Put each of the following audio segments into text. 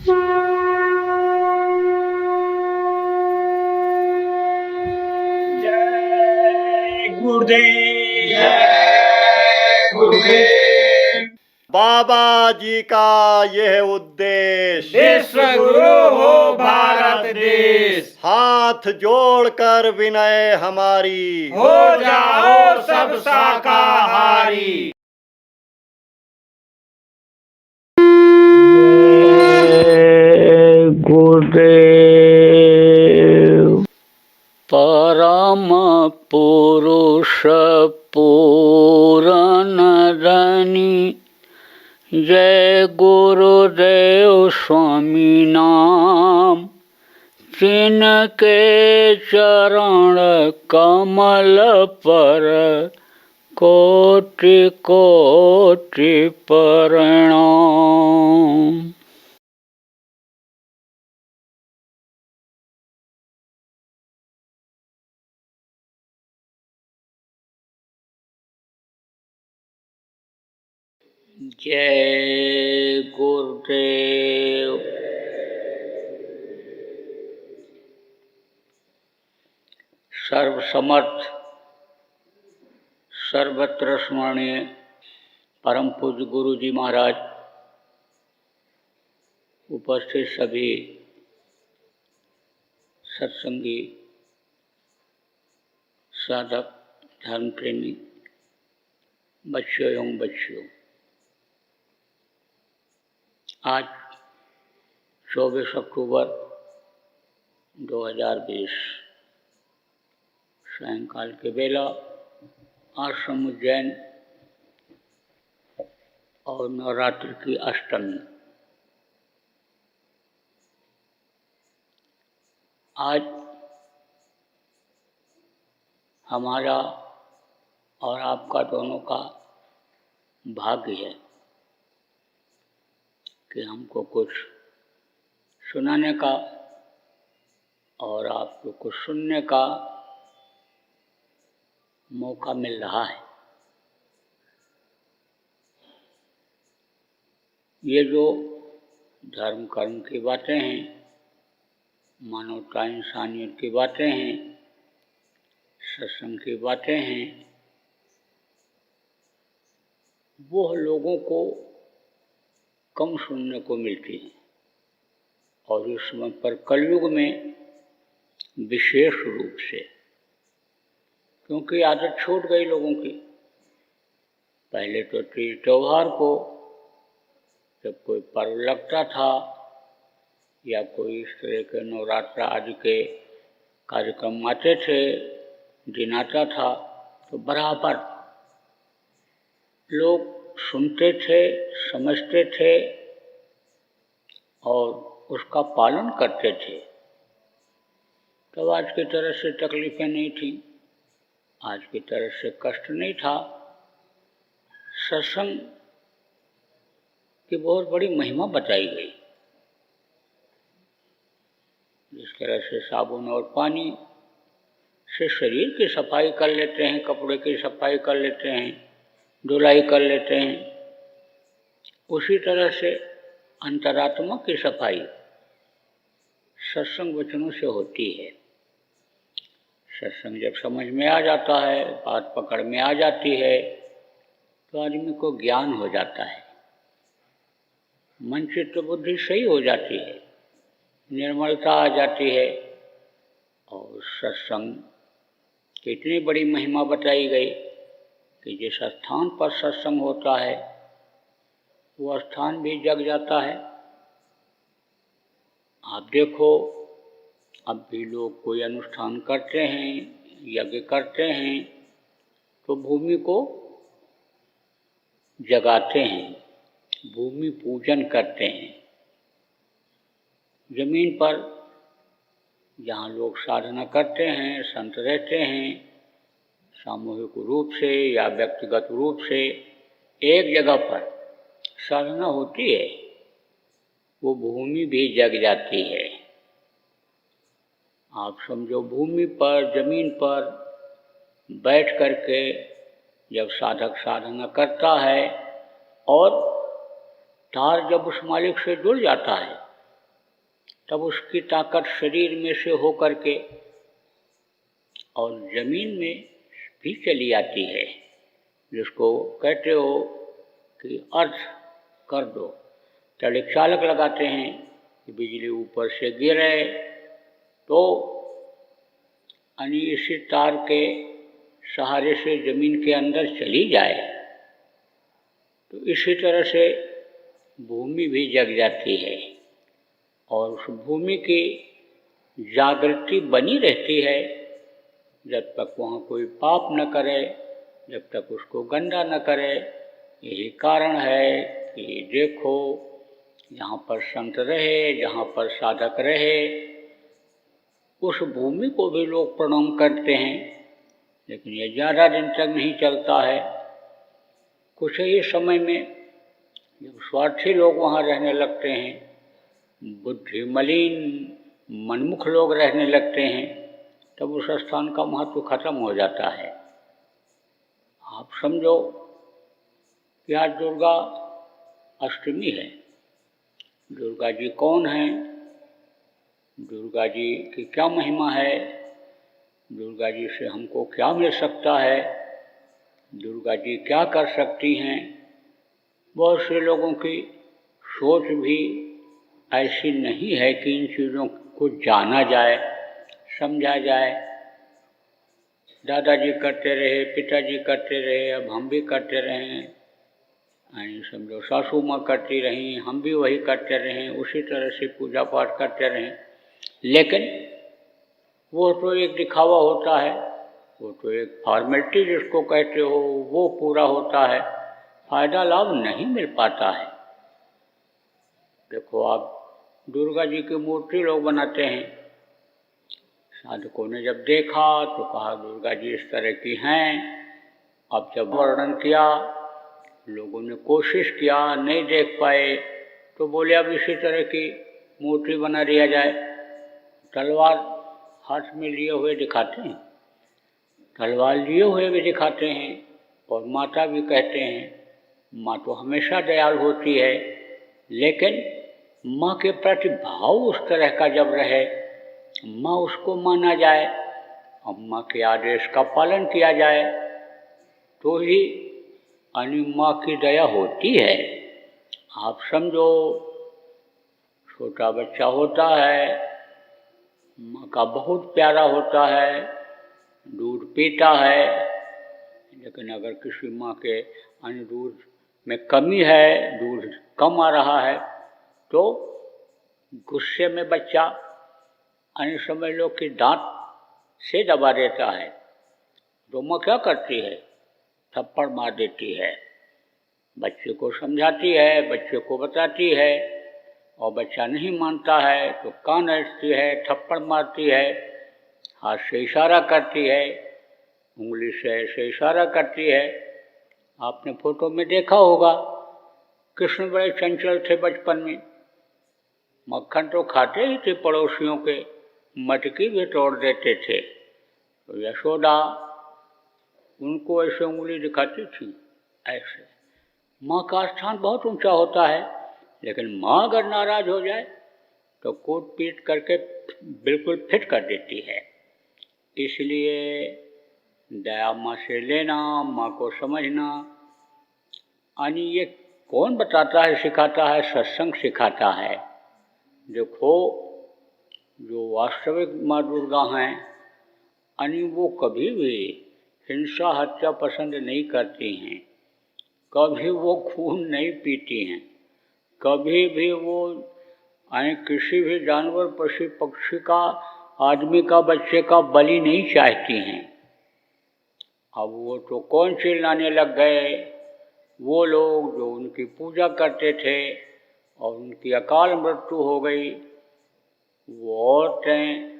जय गुरुदेव। जय गुरुदेव। बाबा जी का यह उद्देश्य विश्व गुरु हो भारत देश। हाथ जोड़कर विनय हमारी हो जाओ सब शाकाहारी। जय गुरुदेव। परम पुरुष पूरन धनी जय गुरुदेव स्वामी नाम तिनके चरण कमल पर कोटि कोटि प्रणाम। जय गुरुदेव। सर्वसमर्थ सर्वत्र स्मरणीय परम पूज्य गुरु जी महाराज, उपस्थित सभी सत्संगी साधक धर्म प्रेमी बच्चों एवं बच्चियों, आज 24 अक्टूबर 2020 सायंकाल के बेला आश्रम उज्जैन और नवरात्र की अष्टमी। आज हमारा और आपका दोनों का भाग्य है कि हमको कुछ सुनाने का और आपको कुछ सुनने का मौका मिल रहा है। ये जो धर्म कर्म की बातें हैं, मानवता इंसानियत की बातें हैं, सत्संग की बातें हैं, वो लोगों को कम सुनने को मिलती हैं और इस समय पर कलयुग में विशेष रूप से, क्योंकि आदत छूट गई लोगों की। पहले तो तीज त्योहार को जब कोई पर्व लगता था या कोई इस तरह के नवरात्र आदि के कार्यक्रम आते थे, दिन आता था, तो बराबर लोग सुनते थे, समझते थे और उसका पालन करते थे। तब आज की तरह से तकलीफें नहीं थी, आज की तरह से कष्ट नहीं था। सत्संग की बहुत बड़ी महिमा बताई गई। जिस तरह से साबुन और पानी से शरीर की सफाई कर लेते हैं, कपड़े की सफाई कर लेते हैं, धुलाई कर लेते हैं, उसी तरह से अंतरात्मा की सफाई सत्संग वचनों से होती है। सत्संग जब समझ में आ जाता है, बात पकड़ में आ जाती है, तो आदमी को ज्ञान हो जाता है, मन चित्त बुद्धि सही हो जाती है, निर्मलता आ जाती है। और सत्संग की इतनी बड़ी महिमा बताई गई कि जिस स्थान पर सत्संग होता है वो स्थान भी जग जाता है। आप देखो, अब भी लोग कोई अनुष्ठान करते हैं, यज्ञ करते हैं, तो भूमि को जगाते हैं, भूमि पूजन करते हैं। जमीन पर जहाँ लोग साधना करते हैं, संत रहते हैं, सामूहिक रूप से या व्यक्तिगत रूप से एक जगह पर साधना होती है, वो भूमि भी जग जाती है। आप समझो, भूमि पर, जमीन पर बैठ करके जब साधक साधना करता है और तार जब उस मालिक से जुड़ जाता है तब उसकी ताकत शरीर में से हो करके और जमीन में भी चली आती है, जिसको कहते हो कि अर्थ कर दो। तड़िक चालक लगाते हैं कि बिजली ऊपर से गिरे तो इसी तार के सहारे से जमीन के अंदर चली जाए। तो इसी तरह से भूमि भी जग जाती है और उस भूमि की जागृति बनी रहती है जब तक वहाँ कोई पाप न करे, जब तक उसको गंदा न करे। यही कारण है कि देखो जहाँ पर संत रहे, जहाँ पर साधक रहे, उस भूमि को भी लोग प्रणाम करते हैं, लेकिन ये ज़्यादा दिन तक नहीं चलता है। कुछ ही समय में जब स्वार्थी लोग वहाँ रहने लगते हैं, बुद्धि मलिन मनमुख लोग रहने लगते हैं, तब उस स्थान का महत्व खत्म हो जाता है। आप समझो कि आज दुर्गा अष्टमी है। दुर्गा जी कौन हैं? दुर्गा जी की क्या महिमा है? दुर्गा जी से हमको क्या मिल सकता है? दुर्गा जी क्या कर सकती हैं? बहुत से लोगों की सोच भी ऐसी नहीं है कि इन चीज़ों को जाना जाए, समझा जाए। दादाजी करते रहे, पिताजी करते रहे, अब हम भी करते रहे, समझो सासू माँ करती रही, हम भी वही करते रहें, उसी तरह से पूजा पाठ करते रहें। लेकिन वो तो एक दिखावा होता है, वो तो एक फॉर्मेलिटी जिसको कहते हो वो पूरा होता है, फायदा लाभ नहीं मिल पाता है। देखो आप दुर्गा जी की मूर्ति लोग बनाते हैं, साधकों ने जब देखा तो कहा दुर्गा जी इस तरह की हैं। अब जब वर्णन किया, लोगों ने कोशिश किया, नहीं देख पाए, तो बोले अब इसी तरह की मूर्ति बना दिया जाए। तलवार हाथ में लिए हुए दिखाते हैं, तलवार लिए हुए भी दिखाते हैं, और माता भी कहते हैं। माँ तो हमेशा दयालु होती है, लेकिन माँ के प्रति भाव उस तरह का जब रहे, माँ उसको माना जाए, अम्मा के आदेश का पालन किया जाए, तो ही माँ की दया होती है। आप समझो छोटा बच्चा होता है, माँ का बहुत प्यारा होता है, दूध पीता है, लेकिन अगर किसी माँ के दूध में कमी है, दूध कम आ रहा है, तो गुस्से में बच्चा समझ लो कि दांत से दबा देता है। तो माँ क्या करती है? थप्पड़ मार देती है, बच्चे को समझाती है, बच्चे को बताती है, और बच्चा नहीं मानता है तो कान ऐसती है, थप्पड़ मारती है, हाथ से इशारा करती है, उंगली से ऐसे इशारा करती है। आपने फोटो में देखा होगा, कृष्ण बड़े चंचल थे बचपन में, मक्खन तो खाते ही थे, पड़ोसियों के मटकी भी तोड़ देते थे। तो यशोदा उनको ऐसे उंगली दिखाती थी, ऐसे। माँ का स्थान बहुत ऊंचा होता है, लेकिन माँ अगर नाराज हो जाए तो कूट पीट करके बिल्कुल फिट कर देती है। इसलिए दया माँ से लेना, माँ को समझना। ये कौन बताता है, सिखाता है? सत्संग सिखाता है। देखो जो वास्तविक माँ दुर्गा हैं, वो कभी भी हिंसा हत्या पसंद नहीं करती हैं, कभी वो खून नहीं पीती हैं, कभी भी वो किसी भी जानवर, पशु पक्षी का, आदमी का, बच्चे का बलि नहीं चाहती हैं। अब वो तो कौन चिल्लाने लग गए, वो लोग जो उनकी पूजा करते थे और उनकी अकाल मृत्यु हो गई। वो औरतें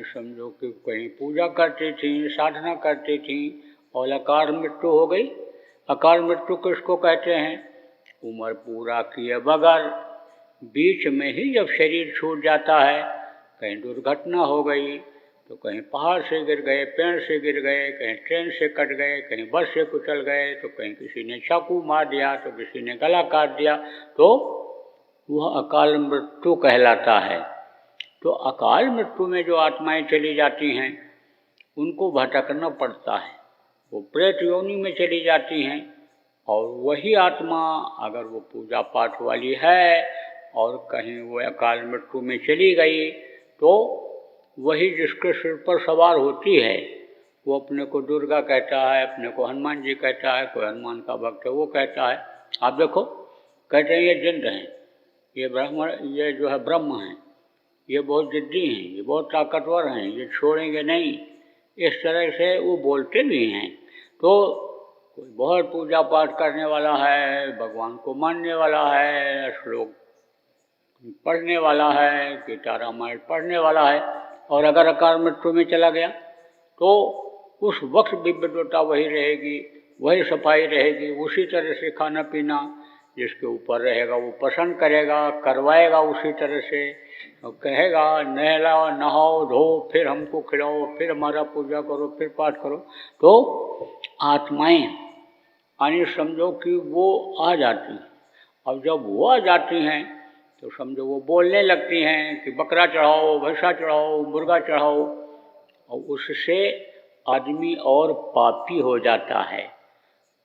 समझो कि कहीं पूजा करती थी, साधना करती थी, और अकाल मृत्यु हो गई। अकाल मृत्यु किसको कहते हैं? उम्र पूरा किए बगैर बीच में ही जब शरीर छूट जाता है, कहीं दुर्घटना हो गई, तो कहीं पहाड़ से गिर गए, पेड़ से गिर गए, कहीं ट्रेन से कट गए, कहीं बस से कुचल गए, तो कहीं किसी ने चाकू मार दिया, तो किसी ने गला काट दिया, तो वह अकाल मृत्यु कहलाता है। तो अकाल मृत्यु में जो आत्माएं चली जाती हैं उनको भटकना पड़ता है, वो प्रेत योनि में चली जाती हैं। और वही आत्मा अगर वो पूजा पाठ वाली है और कहीं वो अकाल मृत्यु में चली गई तो वही जिसके सिर पर सवार होती है वो अपने को दुर्गा कहता है, अपने को हनुमान जी कहता है, कोई हनुमान का भक्त है वो कहता है। आप देखो कहते हैं ये जिंद हैं, ये ये जो है ब्रह्म हैं, ये बहुत जिद्दी हैं, ये बहुत ताकतवर हैं, ये छोड़ेंगे नहीं, इस तरह से वो बोलते भी हैं। तो कोई बहुत पूजा पाठ करने वाला है, भगवान को मानने वाला है, श्लोक पढ़ने वाला है, गीता रामायण पढ़ने वाला है, और अगर अकाल मृत्यु में चला गया तो उस वक्त भी विद्वता वही रहेगी, वही सफाई रहेगी, उसी तरह से खाना पीना जिसके ऊपर रहेगा वो पसंद करेगा, करवाएगा उसी तरह से, और कहेगा नहलाओ नहाओ धो फिर हमको खिलाओ, फिर हमारा पूजा करो, फिर पाठ करो। तो आत्माएं यानी समझो कि वो आ जाती हैं। अब जब वो आ जाती हैं तो समझो वो बोलने लगती हैं कि बकरा चढ़ाओ, भैंसा चढ़ाओ, मुर्गा चढ़ाओ, और उससे आदमी और पापी हो जाता है।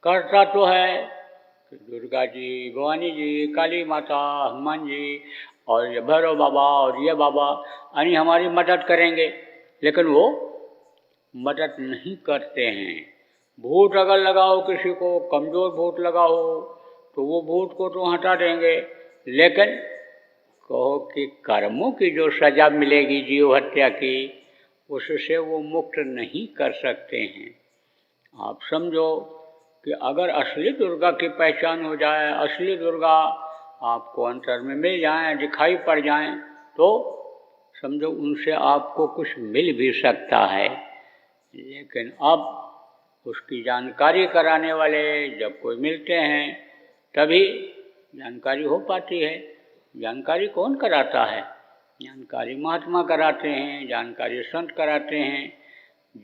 करता तो है दुर्गा जी, भवानी जी, काली माता, हनुमान जी और ये भैरव बाबा और ये बाबा यानी हमारी मदद करेंगे, लेकिन वो मदद नहीं करते हैं। भूत अगर लगाओ किसी को, कमज़ोर भूत लगाओ तो वो भूत को तो हटा देंगे, लेकिन कहो कि कर्मों की जो सज़ा मिलेगी जीव हत्या की, उससे वो मुक्त नहीं कर सकते हैं। आप समझो कि अगर असली दुर्गा की पहचान हो जाए, असली दुर्गा आपको अंतर में मिल जाए, दिखाई पड़ जाए, तो समझो उनसे आपको कुछ मिल भी सकता है। लेकिन अब उसकी जानकारी कराने वाले जब कोई मिलते हैं तभी जानकारी हो पाती है। जानकारी कौन कराता है? जानकारी महात्मा कराते हैं, जानकारी संत कराते हैं।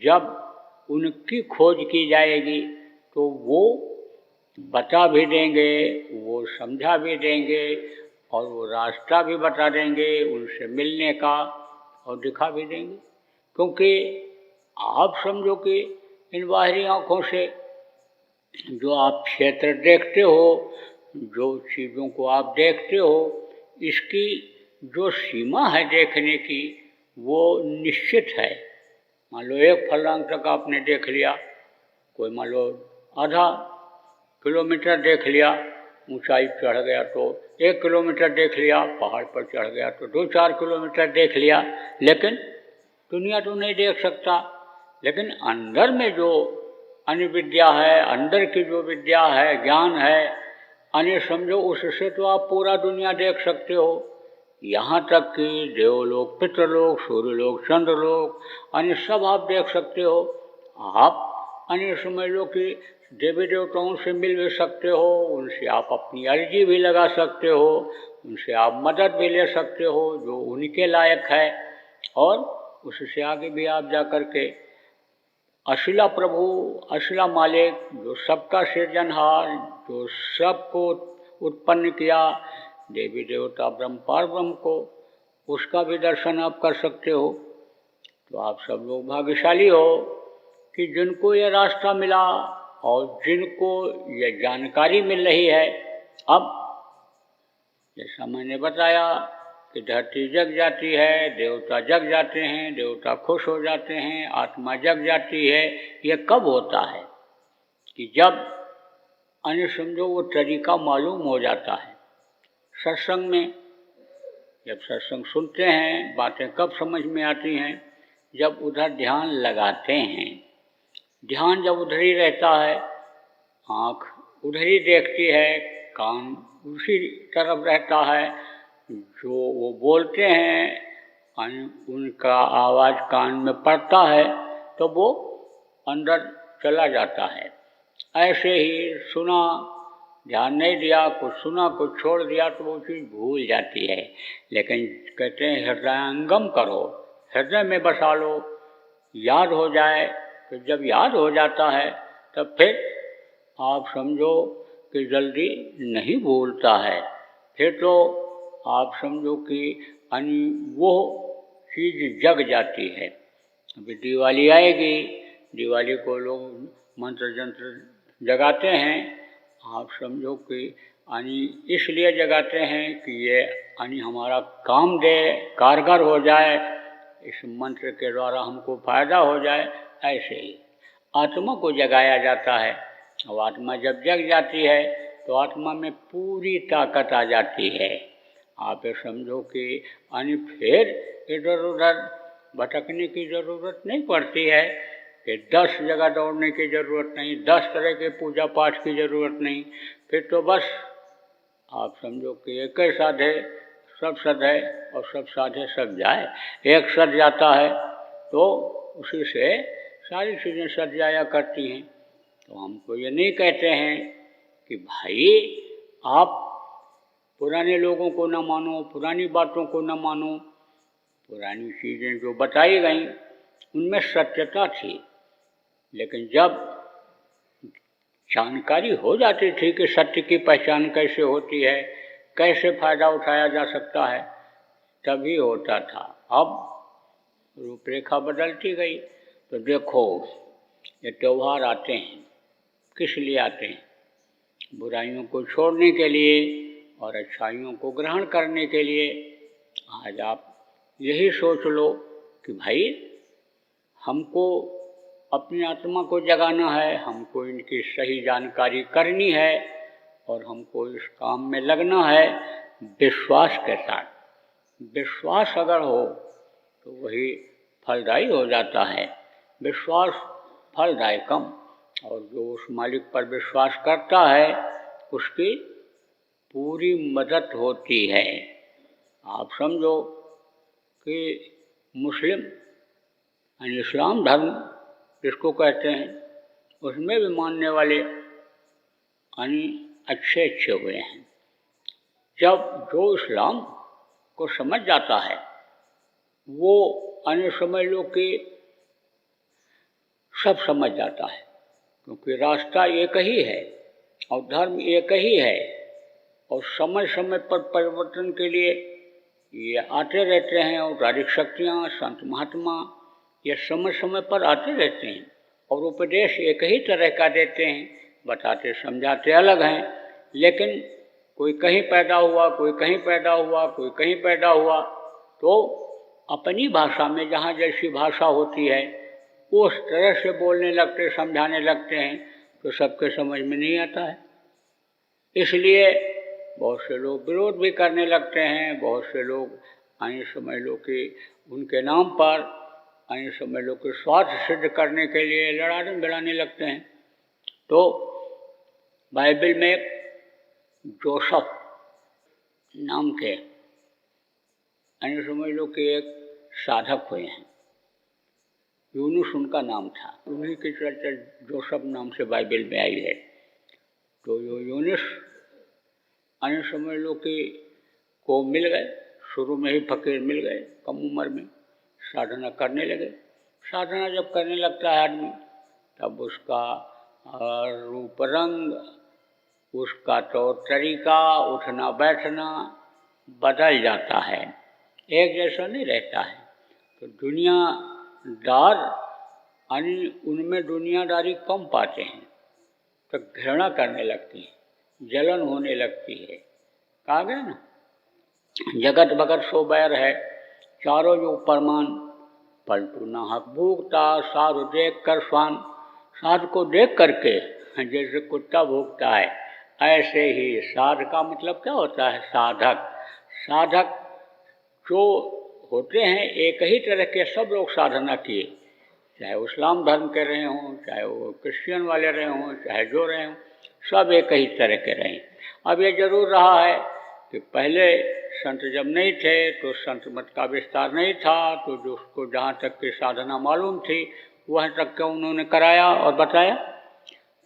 जब उनकी खोज की जाएगी तो वो बता भी देंगे, वो समझा भी देंगे और वो रास्ता भी बता देंगे उनसे मिलने का, और दिखा भी देंगे। क्योंकि आप समझो कि इन बाहरी आँखों से जो आप क्षेत्र देखते हो, जो चीज़ों को आप देखते हो, इसकी जो सीमा है देखने की वो निश्चित है। मान लो एक फर्लांग तक आपने देख लिया, कोई मान लो आधा किलोमीटर देख लिया, ऊंचाई चढ़ गया तो 1 किलोमीटर देख लिया, पहाड़ पर चढ़ गया तो 2-4 किलोमीटर देख लिया, लेकिन दुनिया तो नहीं देख सकता। लेकिन अंदर में जो अनिविद्या है, अंदर की जो विद्या है, ज्ञान है, यानी समझो उससे तो आप पूरा दुनिया देख सकते हो। यहाँ तक कि देवलोक, पितृलोक, सूर्यलोक, चंद्रलोक, यानी सब आप देख सकते हो। आप यानी समझ लो कि देवी देवताओं से मिल भी सकते हो, उनसे आप अपनी अर्जी भी लगा सकते हो, उनसे आप मदद भी ले सकते हो जो उनके लायक है, और उससे आगे भी आप जा कर के अशिला प्रभु, अशिला मालिक, जो सबका सृजनहार, जो सबको उत्पन्न किया, देवी देवता ब्रह्म पार ब्रह्म को, उसका भी दर्शन आप कर सकते हो। तो आप सब लोग भाग्यशाली हो कि जिनको ये रास्ता मिला और जिनको ये जानकारी मिल रही है। अब जैसा मैंने बताया कि धरती जग जाती है, देवता जग जाते हैं, देवता खुश हो जाते हैं, आत्मा जग जाती है। ये कब होता है? कि जब अन्य समझो वो तरीका मालूम हो जाता है। सत्संग में जब सत्संग सुनते हैं, बातें कब समझ में आती हैं? जब उधर ध्यान लगाते हैं। ध्यान जब उधर ही रहता है, आँख उधर ही देखती है, कान उसी तरफ रहता है, जो वो बोलते हैं उनका आवाज़ कान में पड़ता है तो वो अंदर चला जाता है। ऐसे ही सुना, ध्यान नहीं दिया, कुछ सुना कुछ छोड़ दिया तो वो चीज़ भूल जाती है। लेकिन कहते हैं हृदयंगम करो, हृदय में बसा लो, याद हो जाए। तो जब याद हो जाता है तब फिर आप समझो कि जल्दी नहीं भूलता है। फिर तो आप समझो कि वो चीज़ जग जाती है। अभी दिवाली आएगी, दिवाली को लोग मंत्र जंत्र जगाते हैं। आप समझो कि यानी इसलिए जगाते हैं कि ये यानी हमारा काम दे, कारगर हो जाए, इस मंत्र के द्वारा हमको फायदा हो जाए। ऐसे ही आत्मा को जगाया जाता है। और आत्मा जब जग जाती है तो आत्मा में पूरी ताकत आ जाती है। आप ये समझो कि यानी फिर इधर उधर भटकने की ज़रूरत नहीं पड़ती है कि 10 जगह दौड़ने की ज़रूरत नहीं, 10 तरह के पूजा पाठ की ज़रूरत नहीं। फिर तो बस आप समझो कि एक ही साधे सब सधे और सब साधे सब जाए। एक सध जाता है तो उसी से सारी चीज़ें सध जाया करती हैं। तो हमको ये नहीं कहते हैं कि भाई आप पुराने लोगों को न मानो, पुरानी बातों को न मानो। पुरानी चीज़ें जो बताई गईं उनमें सत्यता थी, लेकिन जब जानकारी हो जाती थी कि सत्य की पहचान कैसे होती है, कैसे फ़ायदा उठाया जा सकता है, तभी होता था। अब रूपरेखा बदलती गई। तो देखो, ये त्यौहार आते हैं, किस लिए आते हैं? बुराइयों को छोड़ने के लिए और अच्छाइयों को ग्रहण करने के लिए। आज आप यही सोच लो कि भाई हमको अपनी आत्मा को जगाना है, हमको इनकी सही जानकारी करनी है और हमको इस काम में लगना है विश्वास के साथ। विश्वास अगर हो तो वही फलदायी हो जाता है। विश्वास फलदायकम। और जो उस मालिक पर विश्वास करता है उसकी पूरी मदद होती है। आप समझो कि मुस्लिम यानी इस्लाम धर्म जिसको कहते हैं, उसमें भी मानने वाले यानी अच्छे अच्छे हुए हैं। जब जो इस्लाम को समझ जाता है वो अन्य समझ लो कि सब समझ जाता है, क्योंकि रास्ता एक ही है और धर्म एक ही है। और समय समय पर परिवर्तन के लिए ये आते रहते हैं। और औपचारिक शक्तियाँ, संत महात्मा ये समय समय पर आते रहते हैं और उपदेश एक ही तरह का देते हैं, बताते समझाते अलग हैं। लेकिन कोई कहीं पैदा हुआ, कोई कहीं पैदा हुआ, कोई कहीं पैदा हुआ, तो अपनी भाषा में जहाँ जैसी भाषा होती है उस तरह से बोलने लगते, समझाने लगते हैं, तो सबके समझ में नहीं आता है। इसलिए बहुत से लोग विरोध भी करने लगते हैं। बहुत से लोग आइए समझ लो कि उनके नाम पर आइए समझ लो कि स्वार्थ सिद्ध करने के लिए लड़ाने भिड़ाने लगते हैं। तो बाइबल में एक जोसेफ नाम के आइए समझ लो कि एक साधक हुए हैं। यूनुस उनका नाम था, उन्हीं के चलते जोसेफ नाम से बाइबल में आई है। तो यूनुस आइए समझ लो कि को मिल गए, शुरू में ही फकीर मिल गए, कम उम्र में साधना करने लगे। साधना जब करने लगता है आदमी, तब उसका रूप रंग, उसका तौर तरीका, उठना बैठना बदल जाता है, एक जैसा नहीं रहता है। तो दुनियादार यानी उनमें दुनियादारी कम पाते हैं, तो घृणा करने लगती है, जलन होने लगती है। कहा गया ना, जगत भगत सो बैर है, चारों जो परमान, पलटू ना हक भूखता, साधु देख कर स्वान। साधु को देख करके जैसे कुत्ता भूखता है, ऐसे ही साध का मतलब क्या होता है? साधक। साधक जो होते हैं एक ही तरह के सब लोग साधना किए, चाहे वो इस्लाम धर्म के रहे हों, चाहे वो क्रिश्चियन वाले रहे हों, चाहे जो रहे हों, सब एक ही तरह के रहे। अब ये जरूर रहा है कि पहले संत जब नहीं थे तो संत मत का विस्तार नहीं था, तो जो उसको जहाँ तक की साधना मालूम थी वहाँ तक का उन्होंने कराया और बताया।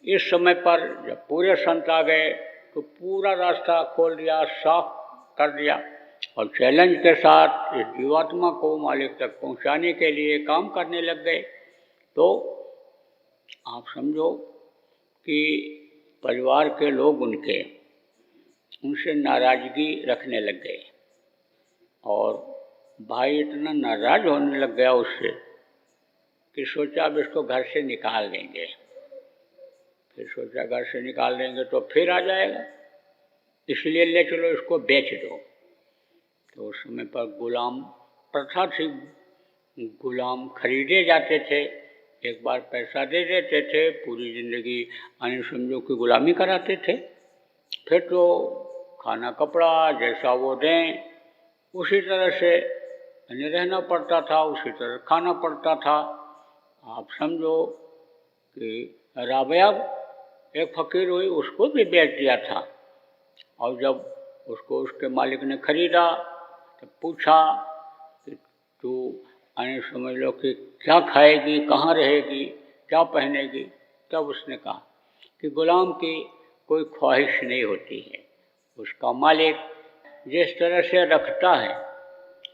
इस समय पर जब पूरे संत आ गए तो पूरा रास्ता खोल दिया, साफ कर दिया और चैलेंज के साथ इस जीवात्मा को मालिक तक पहुँचाने के लिए काम करने लग गए। तो आप समझो कि परिवार के लोग उनसे नाराज़गी रखने लग गए और भाई इतना नाराज होने लग गया उससे कि सोचा अब इसको घर से निकाल देंगे। फिर सोचा घर से निकाल देंगे तो फिर आ जाएगा, इसलिए ले चलो इसको बेच दो। तो उस समय पर गुलाम प्रथा थी, गुलाम खरीदे जाते थे, एक बार पैसा दे देते थे, पूरी ज़िंदगी यानी समझो कि गुलामी कराते थे। फिर तो खाना कपड़ा जैसा वो दें उसी तरह से यानी रहना पड़ता था, उसी तरह खाना पड़ता था। आप समझो कि राबिया एक फ़कीर हुई, उसको भी बेच दिया था। और जब उसको उसके मालिक ने खरीदा तो पूछा कि तू यानी समझ लो कि क्या खाएगी, कहाँ रहेगी, क्या पहनेगी। तब उसने कहा कि गुलाम की कोई ख्वाहिश नहीं होती है, उसका मालिक जिस तरह से रखता है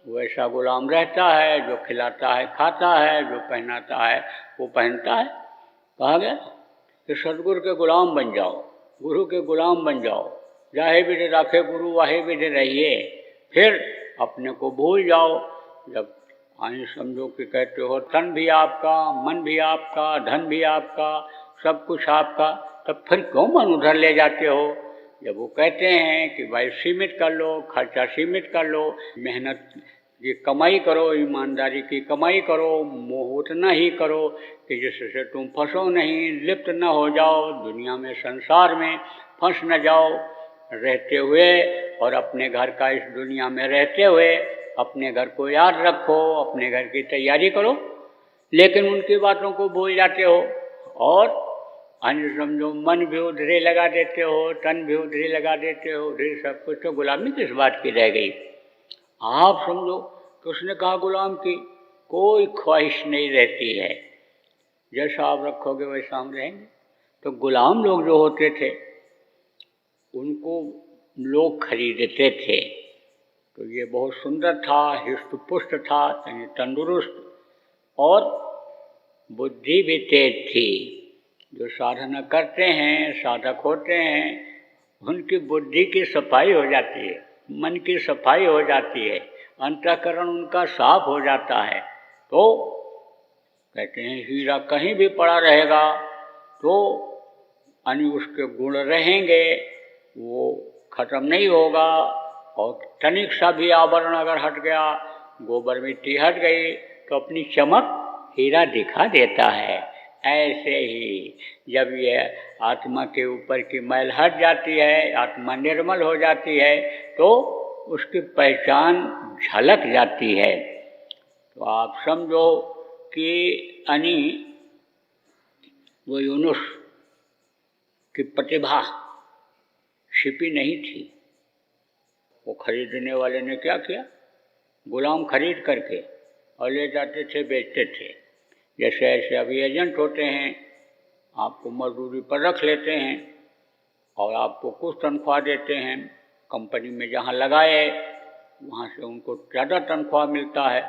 वैसा गुलाम रहता है, जो खिलाता है खाता है, जो पहनाता है वो पहनता है। कहा गया कि सतगुरु के गुलाम बन जाओ, गुरु के गुलाम बन जाओ, जाहे विधि राखे गुरु वाहे विधि रहिए, फिर अपने को भूल जाओ। जब आने समझो कि कहते हो तन भी आपका, मन भी आपका, धन भी आपका, सब कुछ आपका, तब फिर क्यों मन उधर ले जाते हो। जब वो कहते हैं कि भाई सीमित कर लो, खर्चा सीमित कर लो, मेहनत की कमाई करो, ईमानदारी की कमाई करो, मोह उतना ही करो कि जिससे तुम फंसो नहीं, लिप्त न हो जाओ, दुनिया में संसार में फंस न जाओ। रहते हुए और अपने घर का इस दुनिया में रहते हुए अपने घर को याद रखो, अपने घर की तैयारी करो, लेकिन उनकी बातों को भूल जाते हो और अन्य समझो मन भी उधरे लगा देते हो, तन भी उधरे लगा देते हो, उधरे सब कुछ। तो गुलामी किस बात की रह गई। आप समझो तो उसने कहा गुलाम की कोई ख्वाहिश नहीं रहती है, जैसा आप रखोगे वैसा हम रहेंगे। तो गुलाम लोग जो होते थे उनको लोग खरीदते थे। तो ये बहुत सुंदर था, हिष्ट पुष्ट था, यानी तंदुरुस्त और बुद्धि भी तेज थी। जो साधना करते हैं, साधक होते हैं, उनकी बुद्धि की सफाई हो जाती है, मन की सफाई हो जाती है, अंतःकरण उनका साफ हो जाता है। तो कहते हैं हीरा कहीं भी पड़ा रहेगा तो यानी उसके गुण रहेंगे, वो खत्म नहीं होगा। और तनिक सा भी आवरण अगर हट गया, गोबर मिट्टी हट गई तो अपनी चमक हीरा दिखा देता है। ऐसे ही जब ये आत्मा के ऊपर की मैल हट जाती है, आत्मा निर्मल हो जाती है, तो उसकी पहचान झलक जाती है। तो आप समझो कि यानी वो यूनुस की प्रतिभा छिपी नहीं थी। वो खरीदने वाले ने क्या किया, गुलाम खरीद करके और ले जाते थे, बेचते थे। जैसे ऐसे अभी एजेंट होते हैं, आपको मजदूरी पर रख लेते हैं और आपको कुछ तनख्वाह देते हैं, कंपनी में जहाँ लगाए वहाँ से उनको ज़्यादा तनख्वाह मिलता है,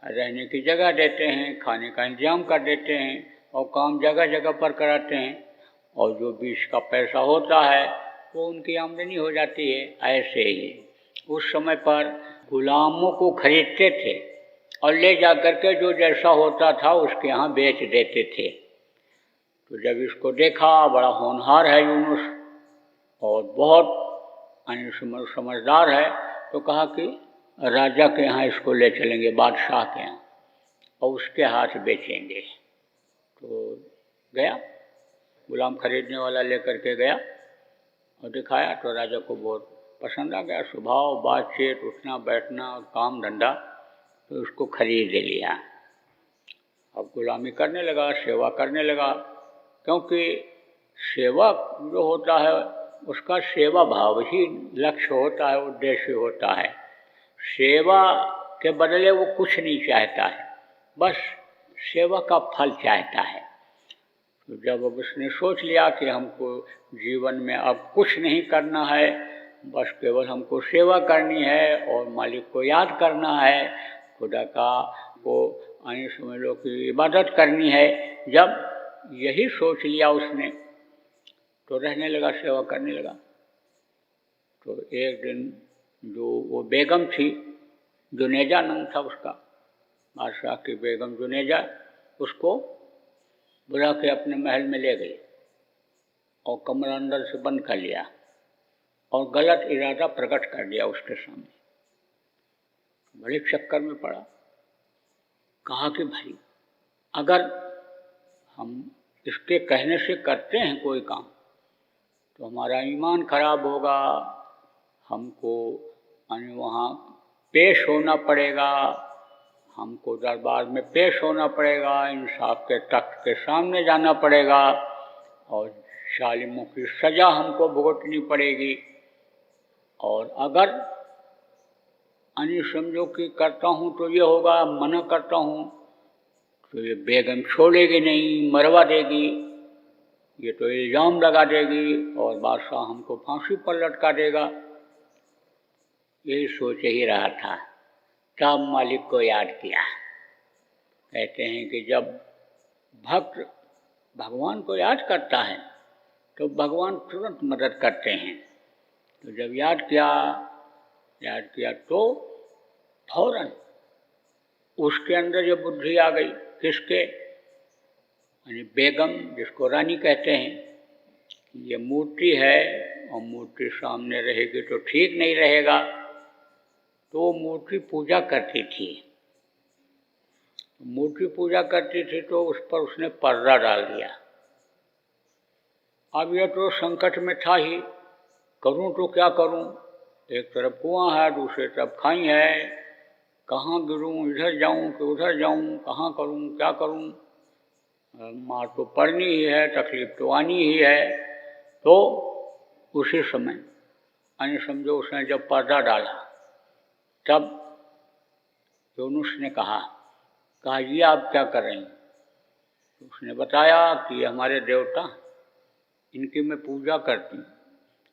रहने की जगह देते हैं, खाने का इंतजाम कर देते हैं और काम जगह जगह पर कराते हैं, और जो बीच का पैसा होता है वो उनकी आमदनी हो जाती है। ऐसे ही उस समय पर गुलामों को खरीदते थे और ले जा कर के जो जैसा होता था उसके यहाँ बेच देते थे। तो जब इसको देखा, बड़ा होनहार है यूनुस और बहुत समझदार है, तो कहा कि राजा के यहाँ इसको ले चलेंगे, बादशाह के यहाँ, और उसके हाथ बेचेंगे। तो गया, गुलाम खरीदने वाला लेकर के गया और दिखाया, तो राजा को बहुत पसंद आ गया, स्वभाव, बातचीत, उठना बैठना और काम धंधा, तो उसको खरीद लिया। अब गुलामी करने लगा, सेवा करने लगा, क्योंकि सेवा जो होता है उसका सेवा भाव ही लक्ष्य होता है, उद्देश्य होता है। सेवा के बदले वो कुछ नहीं चाहता है, बस सेवा का फल चाहता है। तो जब अब उसने सोच लिया कि हमको जीवन में अब कुछ नहीं करना है, बस केवल हमको सेवा करनी है और मालिक को याद करना है, खुदा का को आने समझ लो कि इबादत करनी है, जब यही सोच लिया उसने तो रहने लगा, सेवा करने लगा। तो एक दिन जो वो बेगम थी जुनेजा नाम था उसका, बादशाह की बेगम जुनेजा, उसको बुला के अपने महल में ले गई और कमरा अंदर से बंद कर लिया और गलत इरादा प्रकट कर दिया उसके सामने। बड़े चक्कर में पड़ा। कहा कि भाई अगर हम इसके कहने से करते हैं कोई काम तो हमारा ईमान खराब होगा, हमको वहाँ पेश होना पड़ेगा, हमको दरबार में पेश होना पड़ेगा, इंसाफ के तख्त के सामने जाना पड़ेगा और जालिमों की सज़ा हमको भुगतनी पड़ेगी। और अगर समझो कि करता हूँ तो ये होगा, मना करता हूँ तो ये बेगम छोड़ेगी नहीं, मरवा देगी, ये तो इल्ज़ाम लगा देगी और बादशाह हमको फांसी पर लटका देगा। यही सोच ही रहा था तब मालिक को याद किया। कहते हैं कि जब भक्त भगवान को याद करता है तो भगवान तुरंत मदद करते हैं। तो जब याद किया तो फौरन उसके अंदर ये बुद्धि आ गई। किसके? यानी बेगम, जिसको रानी कहते हैं, ये मूर्ति है और मूर्ति सामने रहेगी तो ठीक नहीं रहेगा। तो वो मूर्ति पूजा करती थी, तो उस पर उसने पर्दा डाल दिया। अब यह तो संकट में था ही, करूं तो क्या करूं? एक तरफ कुआं है, दूसरी तरफ खाई है, कहाँ गिरूं, इधर जाऊं कि उधर जाऊं, कहाँ करूं क्या करूं? मार तो पड़नी ही है, तकलीफ तो आनी ही है। तो उसी समय समझो उसने जब पर्दा डाला तब यूनुस ने कहा ये आप क्या कर रही हैं? तो उसने बताया कि हमारे देवता, इनकी मैं पूजा करती हूँ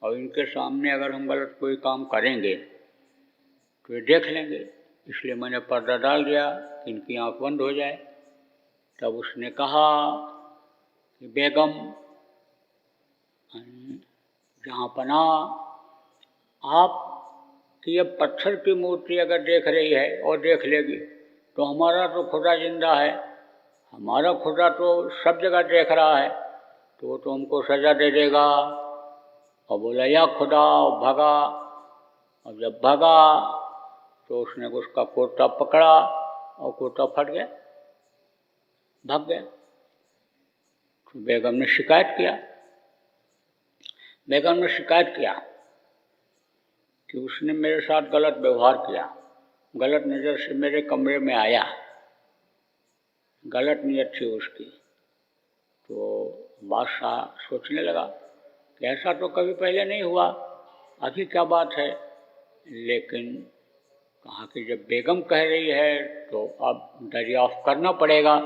और इनके सामने अगर हम गलत कोई काम करेंगे तो ये देख लेंगे, इसलिए मैंने पर्दा डाल दिया कि इनकी आँख बंद हो जाए। तब उसने कहा कि बेगम जहाँ पनाह, आप कि अब पत्थर की मूर्ति अगर देख रही है और देख लेगी तो हमारा तो खुदा जिंदा है, हमारा खुदा तो सब जगह देख रहा है, तो वो तो हमको सज़ा दे देगा। और बोला या खुदा, भगा। और जब भगा तो उसने उसका कुर्ता पकड़ा और कुर्ता फट गया, भाग गया। तो बेगम ने शिकायत किया कि उसने मेरे साथ गलत व्यवहार किया, गलत नज़र से मेरे कमरे में आया, गलत नीयत थी उसकी। तो बादशाह सोचने लगा कि ऐसा तो कभी पहले नहीं हुआ, अभी क्या बात है। लेकिन कहा कि जब बेगम कह रही है तो अब दरियाफ्त करना पड़ेगा।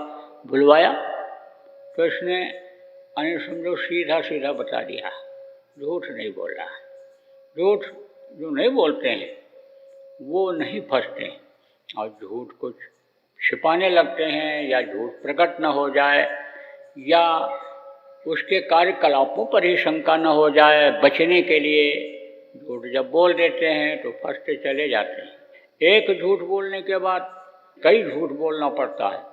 बुलवाया तो इसने समझो सीधा बता दिया, झूठ नहीं बोल रहा। झूठ जो नहीं बोलते हैं वो नहीं फंसते और झूठ कुछ छिपाने लगते हैं, या झूठ प्रकट न हो जाए, या उसके कार्यकलापों पर ही शंका न हो जाए, बचने के लिए झूठ जब बोल देते हैं तो फंसते चले जाते हैं। एक झूठ बोलने के बाद कई झूठ बोलना पड़ता है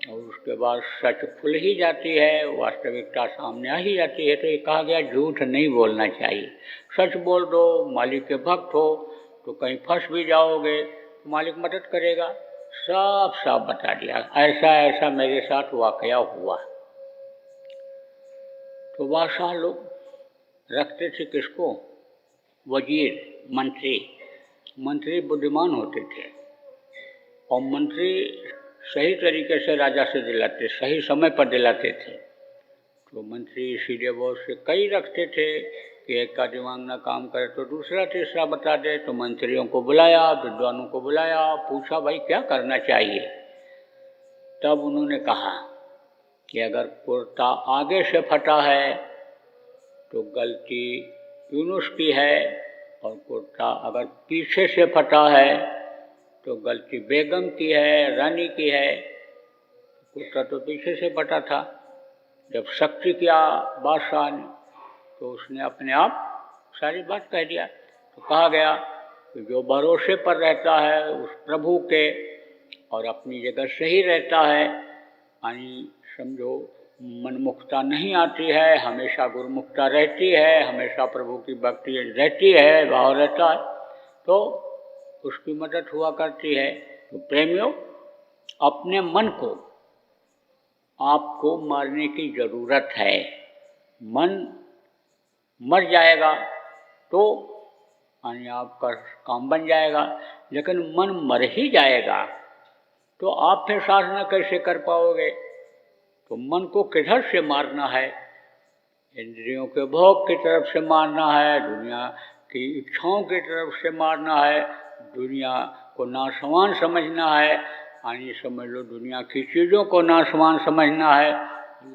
और उसके बाद सच खुल ही जाती है, वास्तविकता सामने आ ही जाती है। तो ये कहा गया झूठ नहीं बोलना चाहिए, सच बोल दो। मालिक के भक्त हो तो कहीं फंस भी जाओगे तो मालिक मदद करेगा। साफ बता दिया, ऐसा मेरे साथ वाकया हुआ। तो बादशाह लोग रखते थे किसको? वजीर, मंत्री बुद्धिमान होते थे और मंत्री सही तरीके से राजा से दिलाते, सही समय पर दिलाते थे। तो मंत्री इसीलिए बहुत से कई रखते थे कि एक का दिमाग ना काम करे तो दूसरा तीसरा बता दे। तो मंत्रियों को बुलाया, विद्वानों को बुलाया, पूछा भाई क्या करना चाहिए। तब उन्होंने कहा कि अगर कुर्ता आगे से फटा है तो गलती यूनुस की है, और कुर्ता अगर पीछे से फटा है तो गलती बेगम की है, रानी की है। कुर्ता तो पीछे से फटा था। जब शक्ति किया बादशाह ने तो उसने अपने आप सारी बात कह दिया। तो कहा गया कि जो भरोसे पर रहता है उस प्रभु के और अपनी जगह सही रहता है, यानी समझो मनमुखता नहीं आती है, हमेशा गुरुमुखता रहती है, हमेशा प्रभु की भक्ति रहती है, भाव रहता है, तो उसकी मदद हुआ करती है। तो प्रेमियों, अपने मन को आपको मारने की ज़रूरत है। मन मर जाएगा तो यानी आपका काम बन जाएगा, लेकिन मन मर ही जाएगा तो आप फिर साधना कैसे कर पाओगे? तो मन को किधर से मारना है? इंद्रियों के भोग की तरफ से मारना है, दुनिया की इच्छाओं की तरफ से मारना है, दुनिया को नासवान समझना है, यानी समझ लो दुनिया की चीज़ों को नासवान समझना है।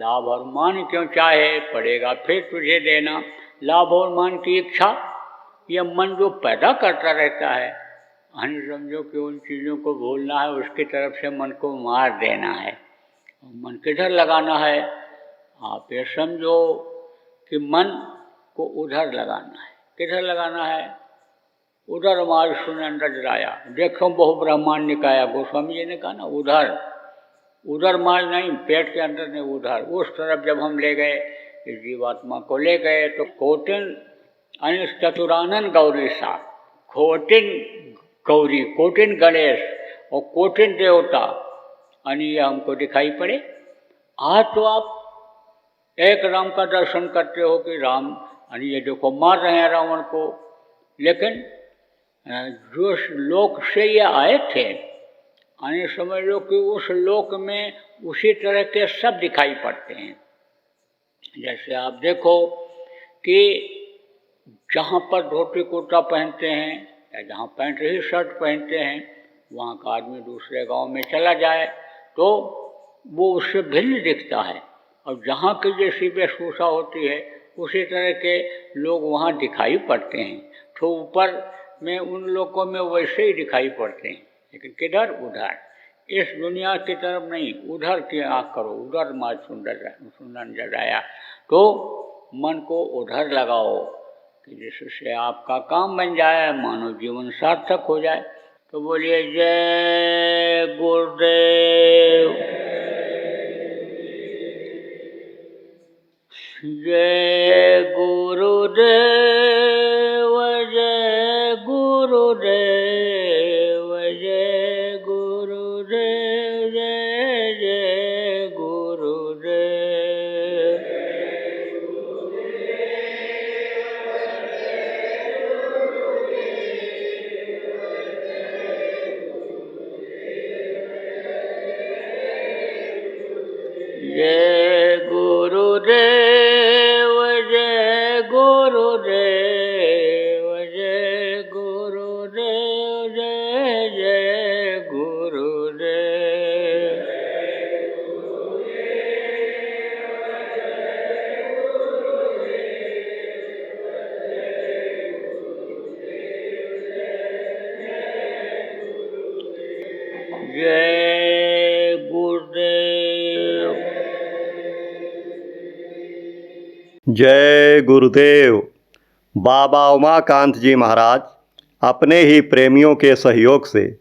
लाभ और मान क्यों चाहे, पड़ेगा फिर तुझे देना। लाभ और मान की इच्छा यह मन जो पैदा करता रहता है, यानी समझो कि उन चीज़ों को भूलना है, उसकी तरफ से मन को मार देना है। मन किधर लगाना है? आप ये समझो कि मन को उधर लगाना है। किधर लगाना है? उधर माल सुने अंदर जराया। देखो बहु ब्रह्मांड निकाया, गोस्वामी जी ने कहा ना, उधर उधर माल नहीं, पेट के अंदर नहीं, उधर उस तरफ जब हम ले गए, इस जीवात्मा को ले गए, तो कोटिन यानी चतुरानन गौरी सा, कोटिन गौरी, कोटिन गणेश और कोटिन देवता, यानी ये हमको दिखाई पड़े। आज तो आप एक राम का दर्शन करते हो कि राम यानी ये देखो मार रहे हैं रावण को, लेकिन जो लोक से ये आए थे, यानी समझ लो कि उस लोक में उसी तरह के सब दिखाई पड़ते हैं। जैसे आप देखो कि जहाँ पर धोती कुर्ता पहनते हैं या जहाँ पैंट ही शर्ट पहनते हैं, वहाँ का आदमी दूसरे गांव में चला जाए तो वो उससे भिन्न दिखता है, और जहाँ की जैसी वेशभूषा होती है उसी तरह के लोग वहाँ दिखाई पड़ते हैं। तो ऊपर में उन लोगों में वैसे ही दिखाई पड़ते हैं, लेकिन किधर? उधर। इस दुनिया की तरफ नहीं, उधर की आँख करो, उधर माँ सुंदर नजर आया, तो मन को उधर लगाओ कि जिससे आपका काम बन जाए, मानव जीवन सार्थक हो जाए। तो बोलिए जय गुरुदेव, जय गुरुदेव, जय गुरुदेव, जय गुरुदेव, जय जय गुरुदेव। जय गुरुदेव, जय गुरुदेव, जय गुरुदेव, जय जय गुरुदेव। जय गुरुदेव। जय गुरुदेव। बाबा उमाकांत जी महाराज अपने ही प्रेमियों के सहयोग से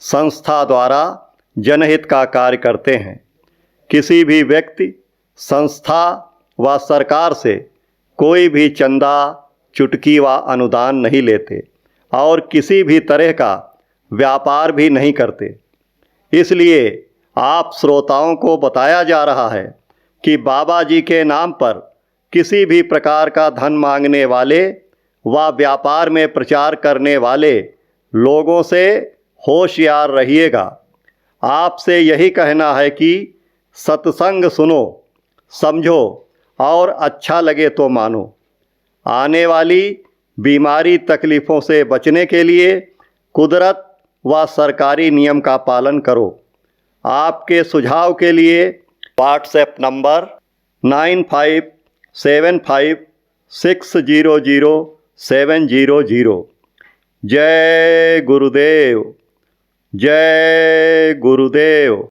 संस्था द्वारा जनहित का कार्य करते हैं। किसी भी व्यक्ति, संस्था व सरकार से कोई भी चंदा, चुटकी व अनुदान नहीं लेते और किसी भी तरह का व्यापार भी नहीं करते। इसलिए आप श्रोताओं को बताया जा रहा है कि बाबा जी के नाम पर किसी भी प्रकार का धन मांगने वाले व व्यापार में प्रचार करने वाले लोगों से होशियार रहिएगा। आपसे यही कहना है कि सत्संग सुनो, समझो और अच्छा लगे तो मानो। आने वाली बीमारी तकलीफ़ों से बचने के लिए कुदरत व सरकारी नियम का पालन करो। आपके सुझाव के लिए व्हाट्सएप नंबर 9575600700। जय गुरुदेव, जय गुरुदेव।